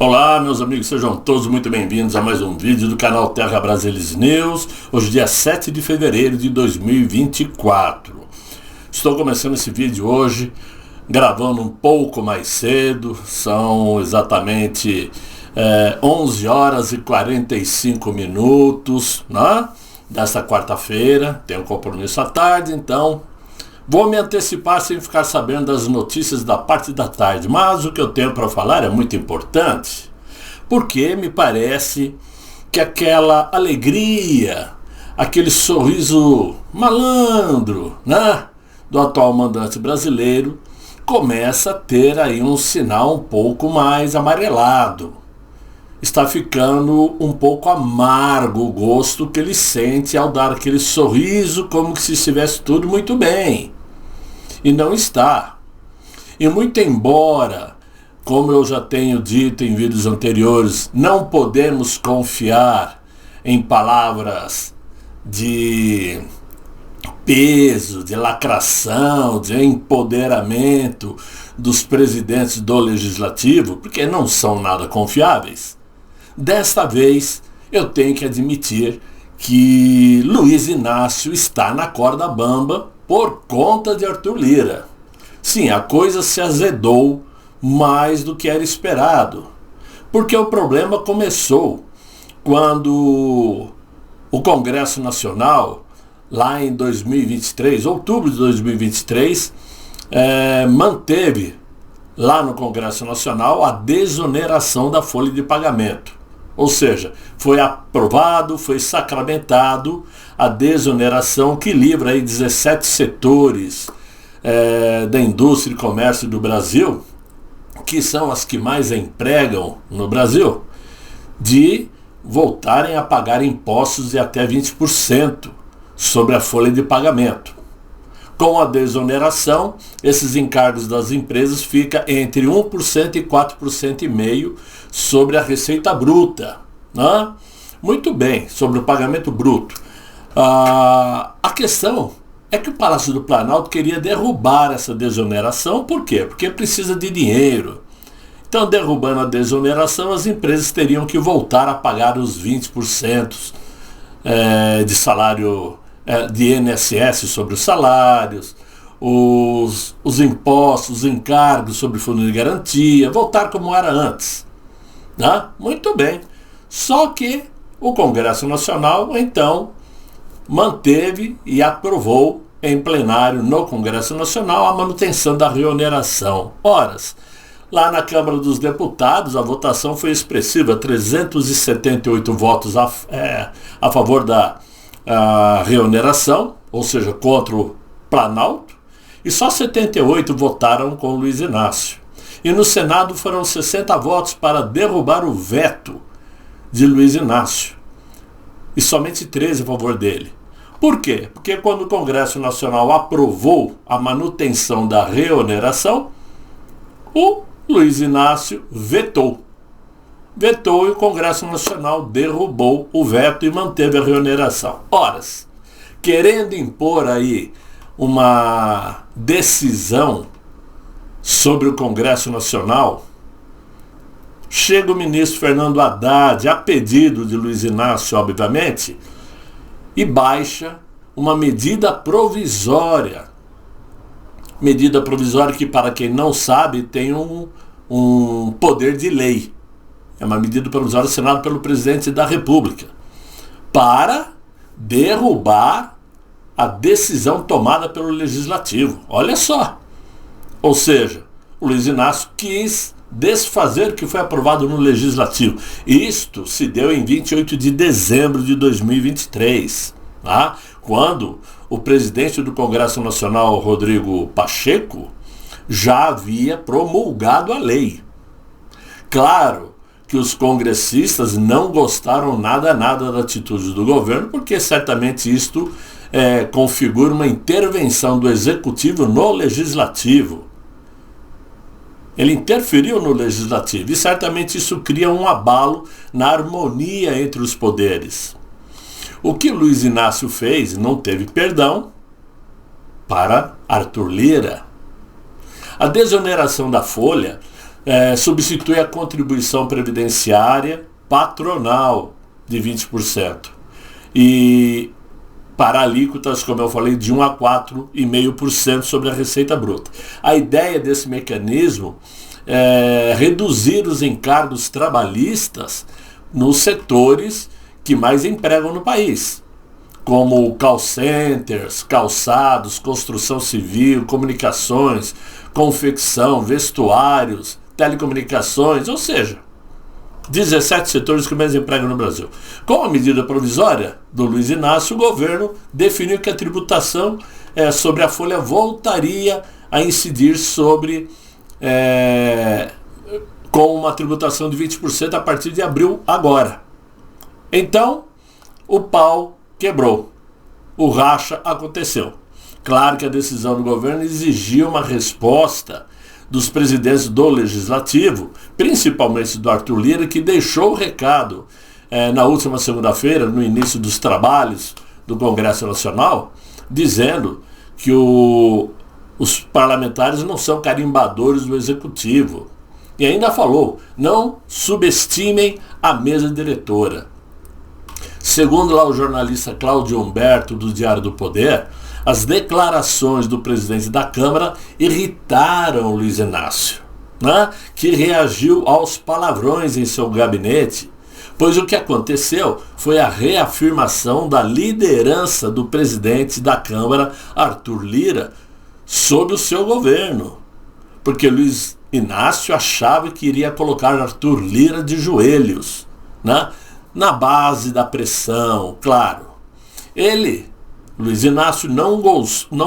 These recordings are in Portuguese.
Olá, meus amigos, sejam todos muito bem-vindos a mais um vídeo do canal Terra Brasilis News, hoje dia 7 de fevereiro de 2024. Estou começando esse vídeo hoje, gravando um pouco mais cedo, são exatamente 11 horas e 45 minutos, né, desta quarta-feira, tenho um compromisso à tarde, então vou me antecipar sem ficar sabendo das notícias da parte da tarde, mas o que eu tenho para falar é muito importante, porque me parece que aquela alegria, aquele sorriso malandro, né, do atual mandante brasileiro, começa a ter aí um sinal um pouco mais amarelado. Está ficando um pouco amargo o gosto que ele sente ao dar aquele sorriso como se estivesse tudo muito bem. E não está. E muito embora, como eu já tenho dito em vídeos anteriores, não podemos confiar em palavras de peso, de lacração, de empoderamento dos presidentes do legislativo, porque não são nada confiáveis. Desta vez, eu tenho que admitir que Luiz Inácio está na corda bamba por conta de Arthur Lira. Sim, a coisa se azedou mais do que era esperado, porque o problema começou quando o Congresso Nacional, lá em 2023, outubro de 2023, manteve lá no Congresso Nacional a desoneração da folha de pagamento. Ou seja, foi aprovado, foi sacramentado a desoneração que livra aí 17 setores da indústria e comércio do Brasil, que são as que mais empregam no Brasil, de voltarem a pagar impostos de até 20% sobre a folha de pagamento. Com a desoneração, esses encargos das empresas ficam entre 1% e 4,5% sobre a receita bruta. Né? Muito bem, sobre o pagamento bruto. A questão é que o Palácio do Planalto queria derrubar essa desoneração. Por quê? Porque precisa de dinheiro. Então, derrubando a desoneração, as empresas teriam que voltar a pagar os 20% de salário de INSS sobre os salários, os impostos, os encargos sobre fundo de garantia, voltar como era antes. Né? Muito bem. Só que o Congresso Nacional, então, manteve e aprovou em plenário no Congresso Nacional a manutenção da reoneração. Horas, lá na Câmara dos Deputados, a votação foi expressiva, 378 votos a favor da reoneração, ou seja, contra o Planalto, e só 78 votaram com Luiz Inácio. E no Senado foram 60 votos para derrubar o veto de Luiz Inácio, e somente 13 a favor dele. Por quê? Porque quando o Congresso Nacional aprovou a manutenção da reoneração, o Luiz Inácio vetou e o Congresso Nacional derrubou o veto e manteve a reoneração. Horas, querendo impor aí uma decisão sobre o Congresso Nacional, chega o ministro Fernando Haddad, a pedido de Luiz Inácio, obviamente, e baixa uma medida provisória. Medida provisória que, para quem não sabe, tem um poder de lei. É uma medida provisória assinada pelo presidente da República para derrubar a decisão tomada pelo Legislativo. Olha só. Ou seja, o Luiz Inácio quis desfazer o que foi aprovado no Legislativo. Isto se deu em 28 de dezembro de 2023, tá? Quando o presidente do Congresso Nacional, Rodrigo Pacheco, já havia promulgado a lei. Claro que os congressistas não gostaram nada da atitude do governo, porque certamente isto configura uma intervenção do Executivo no Legislativo. Ele interferiu no Legislativo e certamente isso cria um abalo na harmonia entre os poderes. O que Luiz Inácio fez não teve perdão para Arthur Lira. A desoneração da folha substitui a contribuição previdenciária patronal de 20% e para alíquotas, como eu falei, de 1 a 4,5% sobre a receita bruta. A ideia desse mecanismo é reduzir os encargos trabalhistas nos setores que mais empregam no país, como call centers, calçados, construção civil, comunicações, confecção, vestuários, telecomunicações, ou seja, 17 setores que mais empregam no Brasil. Com a medida provisória do Luiz Inácio, o governo definiu que a tributação sobre a folha voltaria a incidir com uma tributação de 20% a partir de abril agora. Então, o pau quebrou. O racha aconteceu. Claro que a decisão do governo exigiu uma resposta dos presidentes do Legislativo, principalmente do Arthur Lira, que deixou o recado na última segunda-feira, no início dos trabalhos do Congresso Nacional, dizendo que os parlamentares não são carimbadores do Executivo. E ainda falou, não subestimem a mesa diretora. Segundo lá o jornalista Cláudio Humberto, do Diário do Poder, as declarações do presidente da Câmara irritaram Luiz Inácio, que reagiu aos palavrões em seu gabinete, pois o que aconteceu foi a reafirmação da liderança do presidente da Câmara, Arthur Lira, sobre o seu governo, porque Luiz Inácio achava que iria colocar Arthur Lira de joelhos, na base da pressão, claro. Luiz Inácio não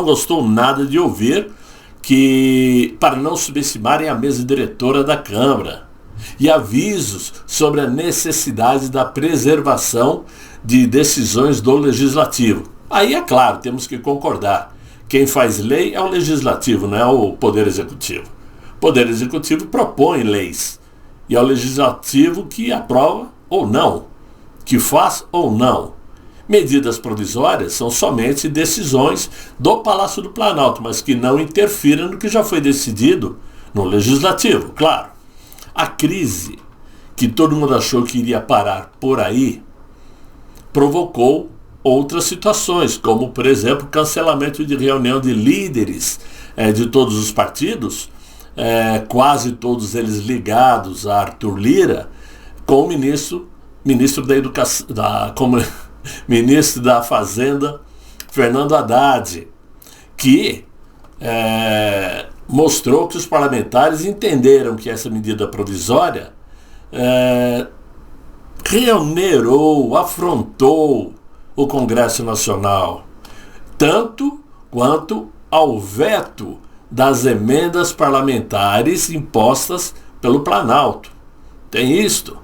gostou nada de ouvir para não subestimarem a mesa diretora da Câmara e avisos sobre a necessidade da preservação de decisões do Legislativo. Aí, é claro, temos que concordar. Quem faz lei é o Legislativo, não é o Poder Executivo. O Poder Executivo propõe leis e é o Legislativo que aprova ou não, que faz ou não. Medidas provisórias são somente decisões do Palácio do Planalto, mas que não interfiram no que já foi decidido no Legislativo, claro. A crise, que todo mundo achou que iria parar por aí, provocou outras situações, como, por exemplo, cancelamento de reunião de líderes de todos os partidos, quase todos eles ligados a Arthur Lira, com o ministro da Educação, ministro da Fazenda, Fernando Haddad, que mostrou que os parlamentares entenderam que essa medida provisória reonerou, afrontou o Congresso Nacional, tanto quanto ao veto das emendas parlamentares impostas pelo Planalto. Tem isto.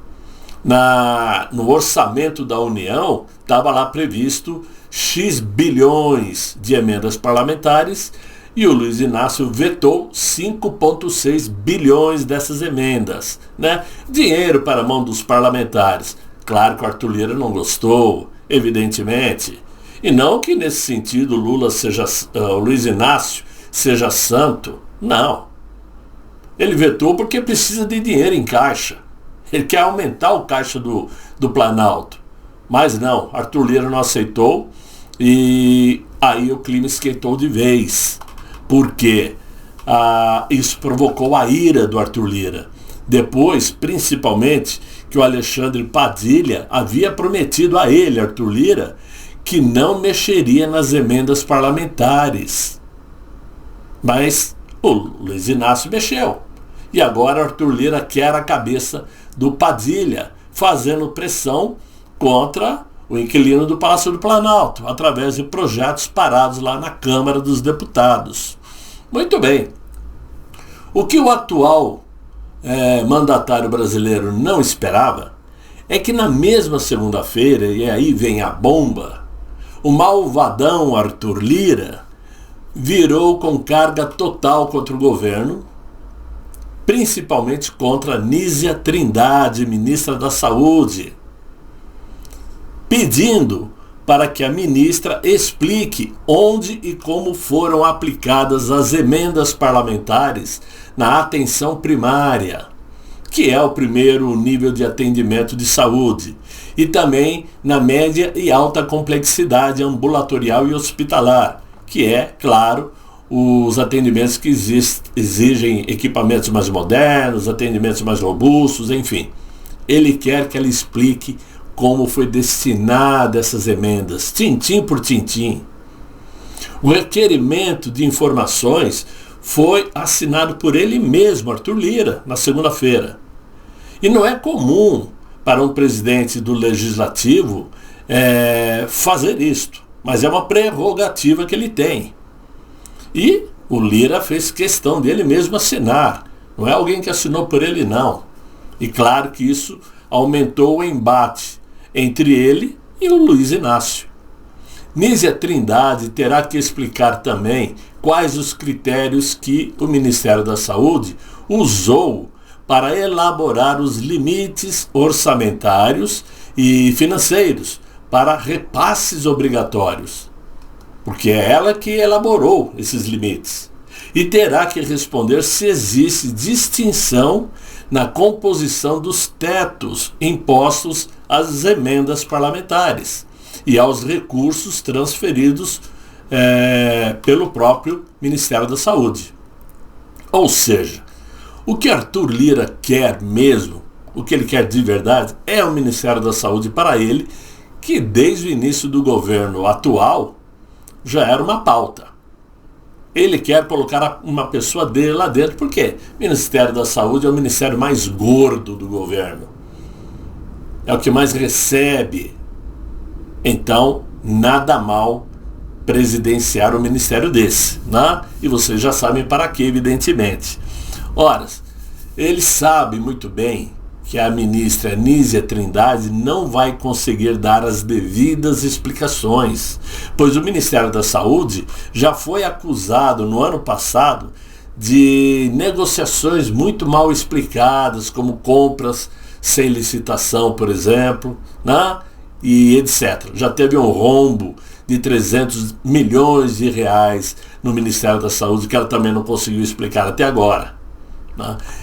No orçamento da União estava lá previsto X bilhões de emendas parlamentares e o Luiz Inácio vetou 5,6 bilhões dessas emendas, Dinheiro para a mão dos parlamentares. Claro que o Arthur Lira não gostou, evidentemente. E não que nesse sentido o Luiz Inácio seja santo. Não. Ele vetou porque precisa de dinheiro em caixa. Ele quer aumentar o caixa do Planalto. Mas não, Arthur Lira não aceitou e aí o clima esquentou de vez. Porque isso provocou a ira do Arthur Lira. Depois, principalmente, que o Alexandre Padilha havia prometido a ele, Arthur Lira, que não mexeria nas emendas parlamentares. Mas o Luiz Inácio mexeu. E agora Arthur Lira quer a cabeça do Padilha, fazendo pressão contra o inquilino do Palácio do Planalto, através de projetos parados lá na Câmara dos Deputados. Muito bem. O que o atual mandatário brasileiro não esperava é que na mesma segunda-feira, e aí vem a bomba, o malvadão Arthur Lira virou com carga total contra o governo, principalmente contra Nízia Trindade, ministra da Saúde, pedindo para que a ministra explique onde e como foram aplicadas as emendas parlamentares na atenção primária, que é o primeiro nível de atendimento de saúde, e também na média e alta complexidade ambulatorial e hospitalar, que é, claro, os atendimentos que exigem equipamentos mais modernos, atendimentos mais robustos, enfim. Ele quer que ela explique como foi destinada essas emendas, tintim por tintim. O requerimento de informações foi assinado por ele mesmo, Arthur Lira, na segunda-feira. E não é comum para um presidente do Legislativo fazer isto, mas é uma prerrogativa que ele tem. E o Lira fez questão dele mesmo assinar, não é alguém que assinou por ele, não. E claro que isso aumentou o embate entre ele e o Luiz Inácio. Nízia Trindade terá que explicar também quais os critérios que o Ministério da Saúde usou para elaborar os limites orçamentários e financeiros para repasses obrigatórios, porque é ela que elaborou esses limites. E terá que responder se existe distinção na composição dos tetos impostos às emendas parlamentares e aos recursos transferidos pelo próprio Ministério da Saúde. Ou seja, o que Arthur Lira quer mesmo, o que ele quer de verdade, é o Ministério da Saúde para ele, que desde o início do governo atual já era uma pauta. Ele quer colocar uma pessoa dele lá dentro, porque o Ministério da Saúde é o ministério mais gordo do governo. É o que mais recebe. Então, nada mal presidenciar um ministério desse, né? E vocês já sabem para que, evidentemente. Ora, ele sabe muito bem que a ministra Nízia Trindade não vai conseguir dar as devidas explicações, pois o Ministério da Saúde já foi acusado no ano passado de negociações muito mal explicadas, como compras sem licitação, por exemplo, né? E etc. Já teve um rombo de 300 milhões de reais no Ministério da Saúde, que ela também não conseguiu explicar até agora.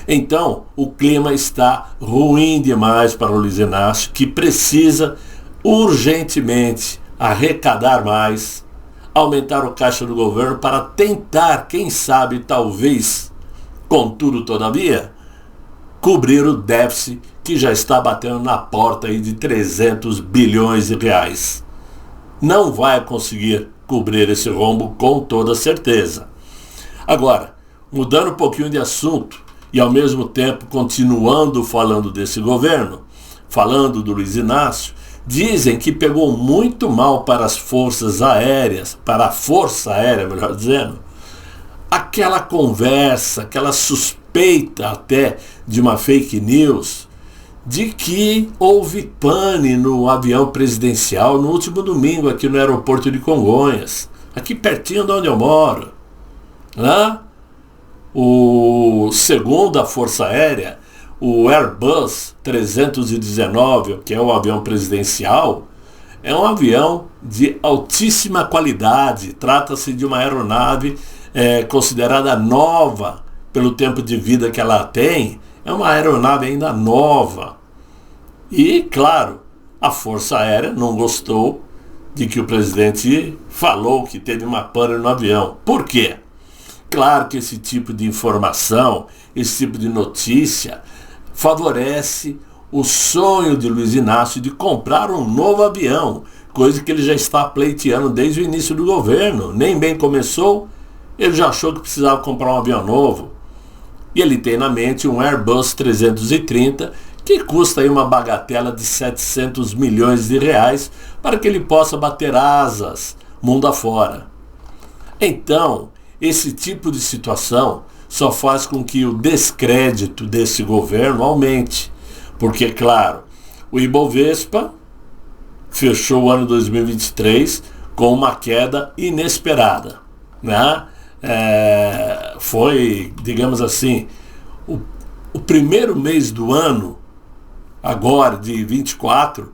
Então, o clima está ruim demais para o Luiz Inácio, que precisa urgentemente arrecadar mais, aumentar o caixa do governo para tentar, quem sabe, talvez, contudo, todavia, cobrir o déficit que já está batendo na porta aí de 300 bilhões de reais. Não vai conseguir cobrir esse rombo com toda certeza. Agora, mudando um pouquinho de assunto, e ao mesmo tempo continuando falando desse governo, falando do Luiz Inácio, dizem que pegou muito mal para as forças aéreas, para a Força Aérea, melhor dizendo, aquela conversa, aquela suspeita até de uma fake news, de que houve pane no avião presidencial no último domingo aqui no aeroporto de Congonhas, aqui pertinho de onde eu moro, né? Segundo a Força Aérea, o Airbus 319, que é o avião presidencial, é um avião de altíssima qualidade. Trata-se de uma aeronave considerada nova pelo tempo de vida que ela tem. É uma aeronave ainda nova. E, claro, a Força Aérea não gostou de que o presidente falou que teve uma pane no avião. Por quê? Claro que esse tipo de informação, esse tipo de notícia, favorece o sonho de Luiz Inácio de comprar um novo avião, coisa que ele já está pleiteando desde o início do governo. Nem bem começou, ele já achou que precisava comprar um avião novo. E ele tem na mente um Airbus 330, que custa aí uma bagatela de 700 milhões de reais, para que ele possa bater asas mundo afora. Então, esse tipo de situação só faz com que o descrédito desse governo aumente. Porque, claro, o Ibovespa fechou o ano 2023 com uma queda inesperada, né? Foi, digamos assim, o primeiro mês do ano, agora de 24,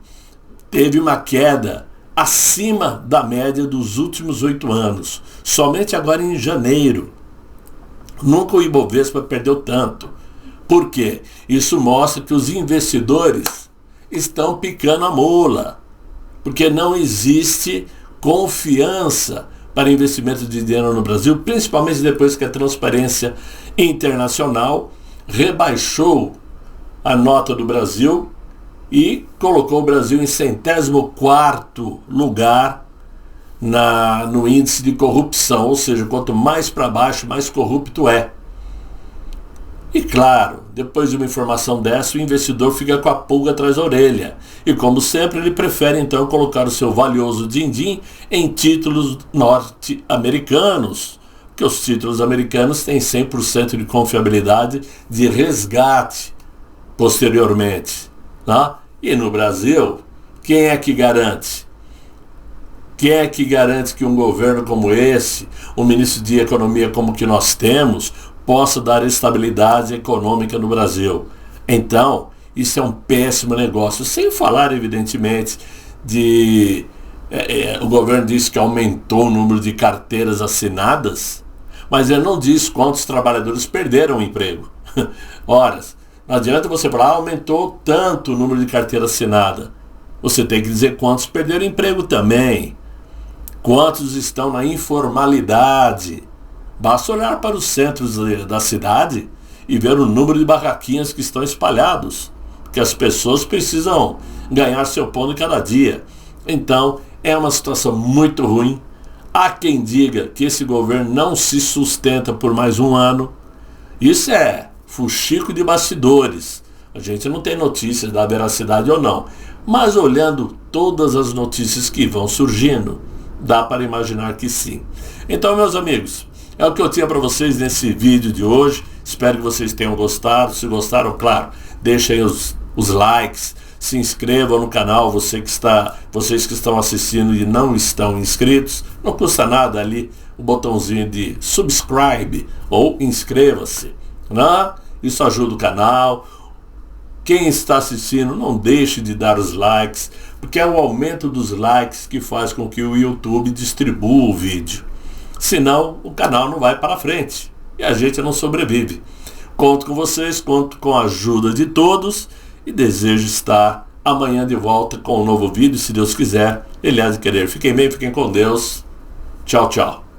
teve uma queda acima da média dos últimos 8 anos. Somente agora em janeiro. Nunca o Ibovespa perdeu tanto. Por quê? Isso mostra que os investidores estão picando a mula. Porque não existe confiança para investimento de dinheiro no Brasil, principalmente depois que a Transparência Internacional rebaixou a nota do Brasil e colocou o Brasil em 104º lugar no índice de corrupção, ou seja, quanto mais para baixo, mais corrupto é. E claro, depois de uma informação dessa, o investidor fica com a pulga atrás da orelha. E como sempre, ele prefere então colocar o seu valioso din-din em títulos norte-americanos, porque os títulos americanos têm 100% de confiabilidade de resgate posteriormente. Tá? E no Brasil, quem é que garante? Quem é que garante que um governo como esse, um ministro de Economia como que nós temos, possa dar estabilidade econômica no Brasil? Então, isso é um péssimo negócio. Sem falar, evidentemente, o governo disse que aumentou o número de carteiras assinadas, mas ele não diz quantos trabalhadores perderam o emprego. Ora, não adianta você falar, aumentou tanto o número de carteira assinada. Você tem que dizer quantos perderam emprego também. Quantos estão na informalidade. Basta olhar para os centros da cidade e ver o número de barraquinhas que estão espalhados, porque as pessoas precisam ganhar seu pão de cada dia. Então, é uma situação muito ruim. Há quem diga que esse governo não se sustenta por mais um ano. Isso é fuxico de bastidores. A gente não tem notícias da veracidade ou não. Mas olhando todas as notícias que vão surgindo, dá para imaginar que sim. Então, meus amigos, é o que eu tinha para vocês nesse vídeo de hoje. Espero que vocês tenham gostado. Se gostaram, claro, deixem aí os likes, se inscrevam no canal, vocês que estão assistindo e não estão inscritos. Não custa nada ali o botãozinho de subscribe ou inscreva-se, né? Isso ajuda o canal. Quem está assistindo, não deixe de dar os likes, porque é o aumento dos likes que faz com que o YouTube distribua o vídeo. Senão, o canal não vai para frente e a gente não sobrevive. Conto com vocês, conto com a ajuda de todos e desejo estar amanhã de volta com um novo vídeo, se Deus quiser, Ele há de querer. Fiquem bem, fiquem com Deus. Tchau, tchau.